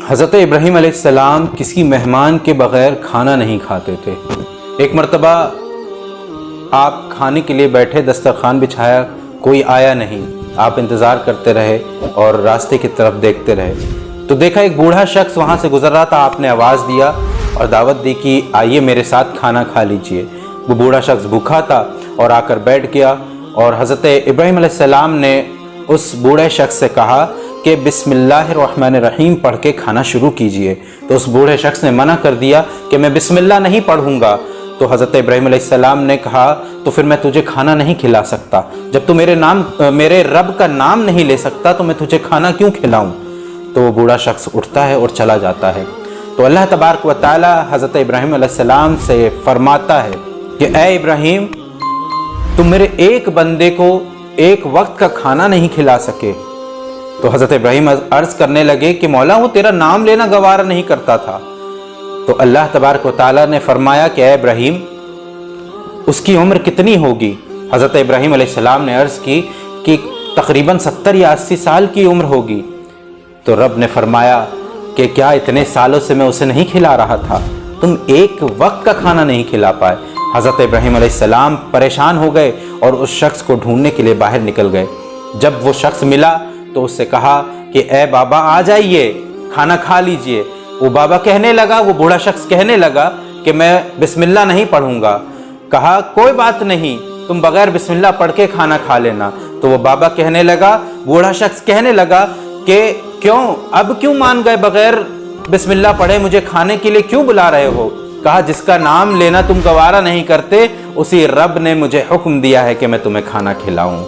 حضرت ابراہیم علیہ السلام کسی مہمان کے بغیر کھانا نہیں کھاتے تھے۔ ایک مرتبہ آپ کھانے کے لیے بیٹھے، دسترخوان بچھایا، کوئی آیا نہیں، آپ انتظار کرتے رہے اور راستے کی طرف دیکھتے رہے تو دیکھا ایک بوڑھا شخص وہاں سے گزر رہا تھا۔ آپ نے آواز دیا اور دعوت دی کہ آئیے میرے ساتھ کھانا کھا لیجئے۔ وہ بوڑھا شخص بھوکا تھا اور آ کر بیٹھ گیا، اور حضرت ابراہیم علیہ السلام نے اس بوڑھے شخص سے کہا کہ بسم اللہ الرحمن الرحیم پڑھ کے کھانا شروع کیجئے۔ تو اس بوڑھے شخص نے منع کر دیا کہ میں بسم اللہ نہیں پڑھوں گا۔ تو حضرت ابراہیم علیہ السلام نے کہا تو پھر میں تجھے کھانا نہیں کھلا سکتا، جب تو میرے رب کا نام نہیں لے سکتا تو میں تجھے کھانا کیوں کھلاؤں؟ تو وہ بوڑھا شخص اٹھتا ہے اور چلا جاتا ہے۔ تو اللہ تبارک و تعالی حضرت ابراہیم علیہ السلام سے فرماتا ہے کہ اے ابراہیم، تم میرے ایک بندے کو ایک وقت کا کھانا نہیں کھلا سکے۔ تو حضرت ابراہیم عرض کرنے لگے کہ مولا وہ تیرا نام لینا گوارا نہیں کرتا تھا۔ تو اللہ تبارک و تعالیٰ نے فرمایا کہ اے ابراہیم، اس کی عمر کتنی ہوگی؟ حضرت ابراہیم علیہ السلام نے عرض کی کہ تقریباً 70 یا 80 سال کی عمر ہوگی۔ تو رب نے فرمایا کہ کیا اتنے سالوں سے میں اسے نہیں کھلا رہا تھا؟ تم ایک وقت کا کھانا نہیں کھلا پائے۔ حضرت ابراہیم علیہ السلام پریشان ہو گئے اور اس شخص کو ڈھونڈنے کے لیے باہر نکل گئے۔ جب وہ شخص ملا تو اس سے کہا کہ اے بابا آ جائیے، کھانا کھا لیجئے۔ وہ بابا کہنے لگا، وہ بوڑھا شخص کہنے لگا کہ میں بسم اللہ نہیں پڑھوں گا۔ کہا کوئی بات نہیں، تم بغیر بسم اللہ پڑھ کے کھانا کھا لینا۔ تو وہ بابا کہنے لگا، بوڑھا شخص کہنے لگا کہ اب کیوں مان گئے؟ بغیر بسم اللہ پڑھے مجھے کھانے کے لیے کیوں بلا رہے ہو؟ کہا جس کا نام لینا تم گوارا نہیں کرتے، اسی رب نے مجھے حکم دیا ہے کہ میں تمہیں کھانا کھلاؤں۔